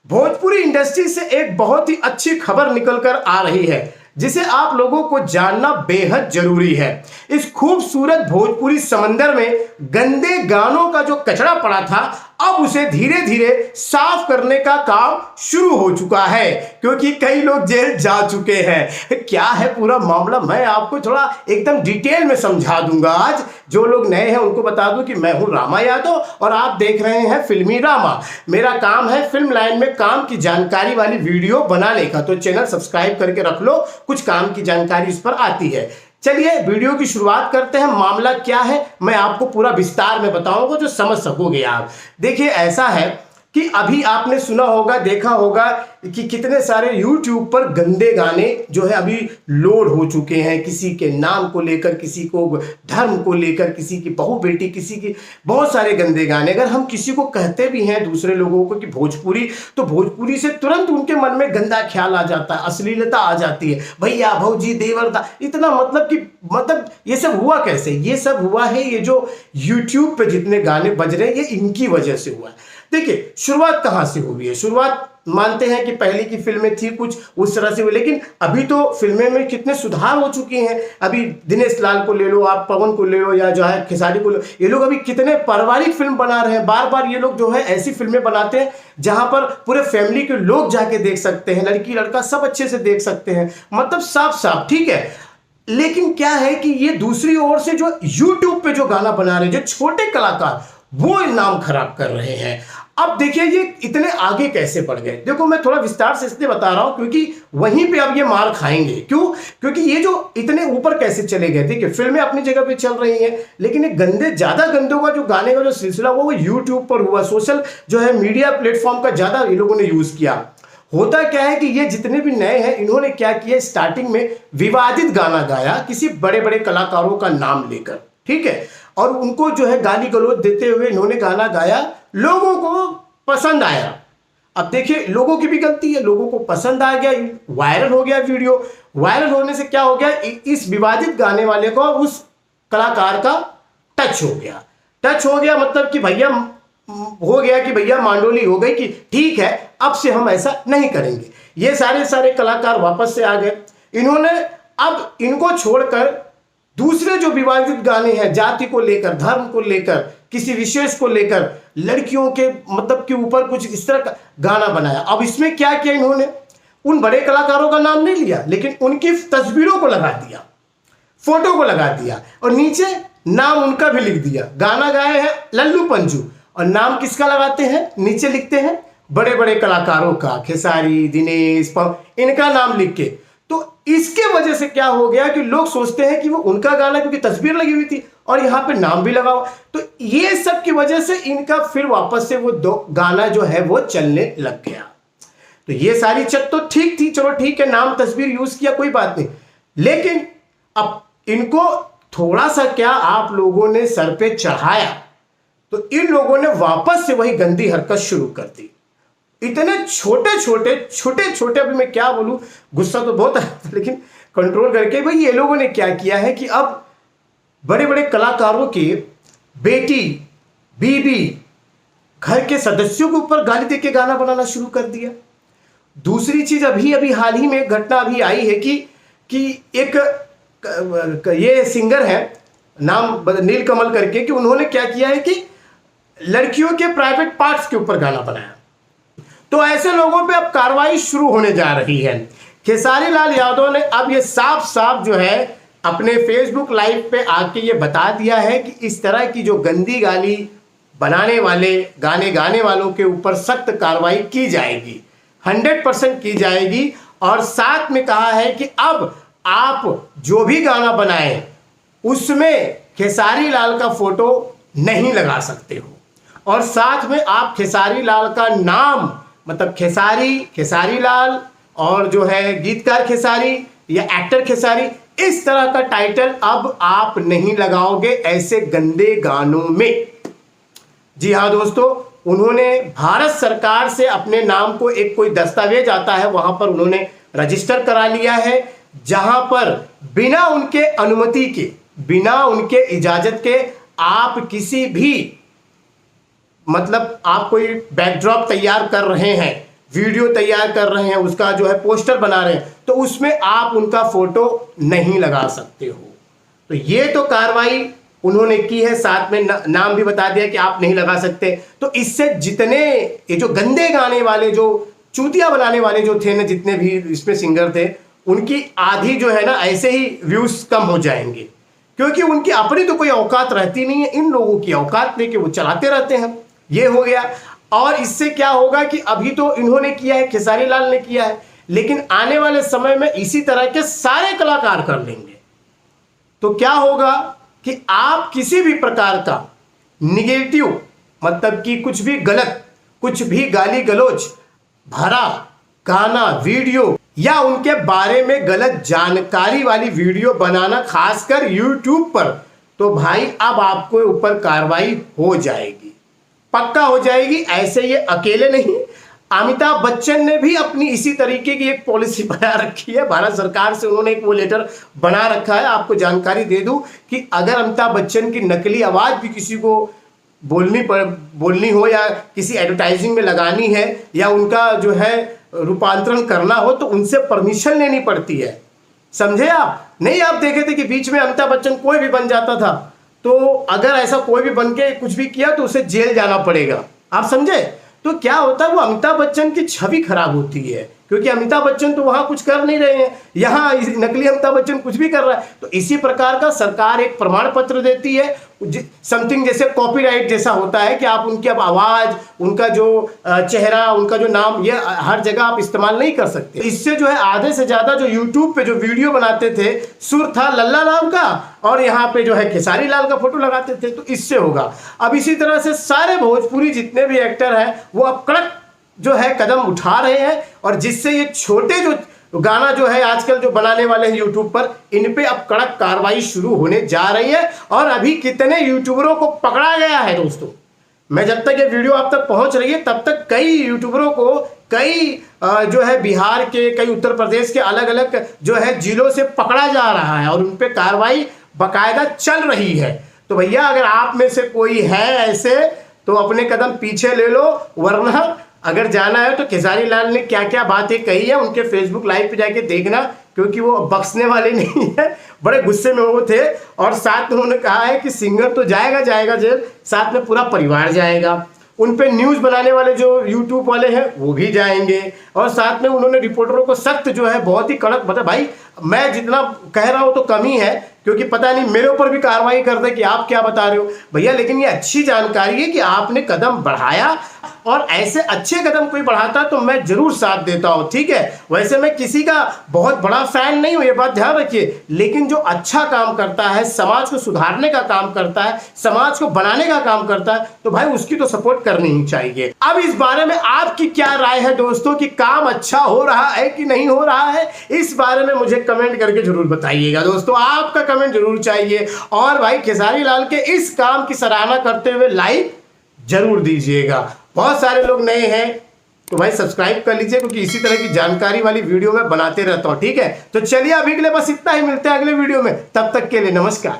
Bhojpuri industry से एक बहुत ही अच्छी खबर निकलकर आ रही है जिसे आप लोगों को जानना बेहद जरूरी है। इस खूबसूरत भोजपुरी समंदर में गंदे गानों का जो कचरा पड़ा था, अब उसे धीरे धीरे साफ करने का काम शुरू हो चुका है, क्योंकि कई लोग जेल जा चुके हैं। क्या है पूरा मामला, मैं आपको थोड़ा एकदम डिटेल में समझा दूंगा। आज जो लोग नए हैं उनको बता दूं कि मैं हूं रामा यादव और आप देख रहे हैं फिल्मी रामा। मेरा काम है फिल्म लाइन में काम की जानकारी वाली वीडियो बनाने का, तो चैनल सब्सक्राइब करके रख लो, कुछ काम की जानकारी इस पर आती है। चलिए वीडियो की शुरुआत करते हैं। मामला क्या है मैं आपको पूरा विस्तार में बताऊंगा जो समझ सकोगे आप। देखिए ऐसा है कि अभी आपने सुना होगा, देखा होगा कि कितने सारे YouTube पर गंदे गाने जो है अभी लोड हो चुके हैं, किसी के नाम को लेकर, किसी को धर्म को लेकर, किसी की बहू बेटी, किसी की बहुत सारे गंदे गाने। अगर हम किसी को कहते भी हैं दूसरे लोगों को कि भोजपुरी, तो भोजपुरी से तुरंत उनके मन में गंदा ख्याल आ जाता है, अश्लीलता आ जाती है। भैया भौजी देवरदा, इतना मतलब ये सब हुआ कैसे? ये सब हुआ है, ये जो YouTube पे जितने गाने बज रहे हैं ये इनकी वजह से हुआ है। देखिए शुरुआत कहां से हुई है। शुरुआत मानते हैं कि पहले की फिल्में थी कुछ उस तरह से हुई, लेकिन अभी तो फिल्में में कितने सुधार हो चुके हैं। अभी दिनेश लाल को ले लो, आप पवन को ले लो, या जो है खेसारी को ले लो, ये लोग अभी कितने पारिवारिक फिल्म बना रहे हैं। बार बार ये लोग जो है ऐसी फिल्में बनाते हैं जहां पर पूरे फैमिली के लोग जाके देख सकते हैं, लड़की लड़का सब अच्छे से देख सकते हैं, मतलब साफ साफ, ठीक है। लेकिन क्या है कि ये दूसरी ओर से जो YouTube पे जो गाना बना रहे हैं, जो छोटे कलाकार, वो नाम खराब कर रहे हैं। अब देखिए ये इतने आगे कैसे बढ़ गए। देखो मैं थोड़ा विस्तार से इसलिए बता रहा हूं क्योंकि वहीं पे अब ये मार खाएंगे। क्यों? क्योंकि ये जो इतने ऊपर कैसे चले गए। देखिए फिल्में अपनी जगह पे चल रही हैं, लेकिन ये गंदे ज्यादा गंदों का जो गाने का जो सिलसिला वो YouTube पर हुआ, सोशल जो है मीडिया प्लेटफॉर्म का ज्यादा ये लोगों ने यूज किया। होता क्या है कि ये जितने भी नए हैं इन्होंने क्या किया, स्टार्टिंग में विवादित गाना गाया किसी बड़े बड़े कलाकारों का नाम लेकर, ठीक है, और उनको जो है गाली गलौज देते हुए इन्होंने गाना गाया, लोगों को पसंद आया। अब देखिए लोगों की भी गलती है, लोगों को पसंद आ गया, वायरल हो गया वीडियो। वायरल होने से क्या हो गया, इस विवादित गाने वाले को उस कलाकार का टच हो गया। टच हो गया मतलब कि भैया हो गया कि भैया मांडोली हो गई कि ठीक है अब से हम ऐसा नहीं करेंगे। ये सारे कलाकार वापस से आ गए। इन्होंने अब इनको छोड़कर दूसरे जो विवादित गाने हैं, जाति को लेकर, धर्म को लेकर, किसी विशेष को लेकर, लड़कियों के मतलब के ऊपर कुछ इस तरह का गाना बनाया। अब इसमें क्या किया इन्होंने, उन बड़े कलाकारों का नाम नहीं लिया, लेकिन उनकी तस्वीरों को लगा दिया, फोटो को लगा दिया, और नीचे नाम उनका भी लिख दिया। गाना गाए हैं लल्लू पंजू, और नाम किसका लगाते हैं, नीचे लिखते हैं बड़े बड़े कलाकारों का, खेसारी, दिनेश, इनका नाम लिख के। तो इसके वजह से क्या हो गया कि लोग सोचते हैं कि वो उनका गाना, क्योंकि तस्वीर लगी हुई थी और यहाँ पे नाम भी लगा हुआ, तो ये सब की वजह से इनका फिर वापस से वो दो गाना जो है वो चलने लग गया। तो ये सारी चीज तो ठीक थी, चलो ठीक है, नाम तस्वीर यूज किया कोई बात नहीं, लेकिन अब इनको थोड़ा सा क्या आप लोगों ने सर पे चढ़ाया तो इन लोगों ने वापस से वही गंदी हरकत शुरू कर दी। इतने छोटे, अभी मैं क्या बोलूं, गुस्सा तो बहुत है लेकिन कंट्रोल करके। भाई ये लोगों ने क्या किया है कि अब बड़े बड़े कलाकारों के बेटी, बीबी, घर के सदस्यों के ऊपर गाली देके गाना बनाना शुरू कर दिया। दूसरी चीज अभी हाल ही में घटना अभी आई है कि एक ये सिंगर है, नाम नीलकमल करके, कि उन्होंने क्या किया है कि लड़कियों के प्राइवेट पार्ट्स के ऊपर गाना बनाया। तो ऐसे लोगों पे अब कार्रवाई शुरू होने जा रही है। खेसारी लाल यादव ने अब ये साफ साफ जो है अपने फेसबुक लाइव पे आके ये बता दिया है कि इस तरह की जो गंदी गाली बनाने वाले, गाने गाने वालों के ऊपर सख्त कार्रवाई की जाएगी, 100% की जाएगी। और साथ में कहा है कि अब आप जो भी गाना बनाएं उसमें खेसारी लाल का फोटो नहीं लगा सकते हो, और साथ में आप खेसारी लाल का नाम, मतलब खेसारी लाल और जो है गीतकार खेसारी या एक्टर खेसारी, इस तरह का टाइटल अब आप नहीं लगाओगे ऐसे गंदे गानों में। जी हाँ दोस्तों, उन्होंने भारत सरकार से अपने नाम को, एक कोई दस्तावेज आता है वहां पर उन्होंने रजिस्टर करा लिया है, जहां पर बिना उनके अनुमति के, बिना उनके इजाजत के आप किसी भी, मतलब आप कोई बैकड्रॉप तैयार कर रहे हैं वीडियो तैयार कर रहे हैं, उसका जो है पोस्टर बना रहे हैं, तो उसमें आप उनका फोटो नहीं लगा सकते हो। तो ये तो कार्रवाई उन्होंने की है, साथ में नाम भी बता दिया कि आप नहीं लगा सकते। तो इससे जितने ये जो गंदे गाने वाले, जो चूतिया बनाने वाले जो थे ना, जितने भी इसमें सिंगर थे, उनकी आधी जो है ना ऐसे ही व्यूज कम हो जाएंगे, क्योंकि उनकी अपनी तो कोई औकात रहती नहीं है, इन लोगों की औकात लेके वो चलाते रहते हैं। ये हो गया। और इससे क्या होगा कि अभी तो इन्होंने किया है, खेसारी लाल ने किया है, लेकिन आने वाले समय में इसी तरह के सारे कलाकार कर लेंगे। तो क्या होगा कि आप किसी भी प्रकार का निगेटिव, मतलब कि कुछ भी गलत, कुछ भी गाली गलौज भरा गाना, वीडियो या उनके बारे में गलत जानकारी वाली वीडियो बनाना, खासकर YouTube पर, तो भाई अब आपको ऊपर कार्रवाई हो जाएगी, पक्का हो जाएगी। ऐसे ये अकेले नहीं, अमिताभ बच्चन ने भी अपनी इसी तरीके की एक पॉलिसी बना रखी है, भारत सरकार से उन्होंने एक वो लेटर बना रखा है। आपको जानकारी दे दूं कि अगर अमिताभ बच्चन की नकली आवाज भी किसी को बोलनी हो या किसी एडवर्टाइजिंग में लगानी है या उनका जो है रूपांतरण करना हो, तो उनसे परमिशन लेनी पड़ती है, समझे आप? नहीं, आप देखे थे कि बीच में अमिताभ बच्चन कोई भी बन जाता था, तो अगर ऐसा कोई भी बन के कुछ भी किया तो उसे जेल जाना पड़ेगा, आप समझे? तो क्या होता है, वो अमिताभ बच्चन की छवि खराब होती है, क्योंकि अमिताभ बच्चन तो वहां कुछ कर नहीं रहे हैं, यहाँ नकली अमिताभ बच्चन कुछ भी कर रहा है। तो इसी प्रकार का सरकार एक प्रमाण पत्र देती है, समथिंग जैसे कॉपीराइट जैसा होता है कि आप उनकी अब आवाज, उनका जो चेहरा, उनका जो नाम, ये हर जगह आप इस्तेमाल नहीं कर सकते। इससे जो है आधे से ज्यादा जो यूट्यूब पे जो वीडियो बनाते थे, सुर था लल्ला राम का और यहाँ पे जो है खेसारी लाल का फोटो लगाते थे, तो इससे होगा। अब इसी तरह से सारे भोजपुरी जितने भी एक्टर हैं वो अब कड़क जो है कदम उठा रहे हैं, और जिससे ये छोटे जो गाना जो है आजकल जो बनाने वाले हैं यूट्यूब पर, इन पे अब कड़क कार्रवाई शुरू होने जा रही है। और अभी कितने यूट्यूबरों को पकड़ा गया है दोस्तों, मैं जब तक ये वीडियो आप तक पहुंच रही है तब तक कई यूट्यूबरों को, कई जो है बिहार के, कई उत्तर प्रदेश के अलग अलग जो है जिलों से पकड़ा जा रहा है और उन पे कार्रवाई बाकायदा चल रही है। तो भैया अगर आप में से कोई है ऐसे, तो अपने कदम पीछे ले लो, वरना अगर जाना है तो खेसारी लाल ने क्या क्या बातें कही है उनके फेसबुक लाइव पे जाके देखना, क्योंकि वो बख्शने वाले नहीं है, बड़े गुस्से में वो थे। और साथ में उन्होंने कहा है कि सिंगर तो जाएगा जेल, साथ में पूरा परिवार जाएगा। उन पे न्यूज बनाने वाले जो यूट्यूब वाले हैं वो भी जाएंगे, और साथ में उन्होंने रिपोर्टरों को सख्त जो है बहुत ही कड़क बता। भाई मैं जितना कह रहा हूं तो कम ही है, क्योंकि पता नहीं मेरे ऊपर भी कार्रवाई कर दे कि आप क्या बता रहे हो भैया। लेकिन ये अच्छी जानकारी है कि आपने कदम बढ़ाया, और ऐसे अच्छे कदम कोई बढ़ाता तो मैं जरूर साथ देता हूं, ठीक है। वैसे मैं किसी का बहुत बड़ा फैन नहीं हूं, ये बात ध्यान रखिए, लेकिन जो अच्छा काम करता है, समाज को सुधारने का काम करता है, समाज को बनाने का काम करता है, तो भाई उसकी तो सपोर्ट करनी ही चाहिए। अब इस बारे में आपकी क्या राय है दोस्तों, कि काम अच्छा हो रहा है कि नहीं हो रहा है? इस बारे में मुझे कमेंट करके जरूर बताइएगा दोस्तों, आपका कमेंट जरूर चाहिए। और भाई खेसारी लाल के इस काम की सराहना करते हुए लाइक जरूर दीजिएगा। बहुत सारे लोग नए हैं तो भाई सब्सक्राइब कर लीजिए, क्योंकि इसी तरह की जानकारी वाली वीडियो मैं बनाते रहता हूं, ठीक है। तो चलिए अभी के लिए बस इतना ही, मिलते हैं अगले वीडियो में, तब तक के लिए नमस्कार।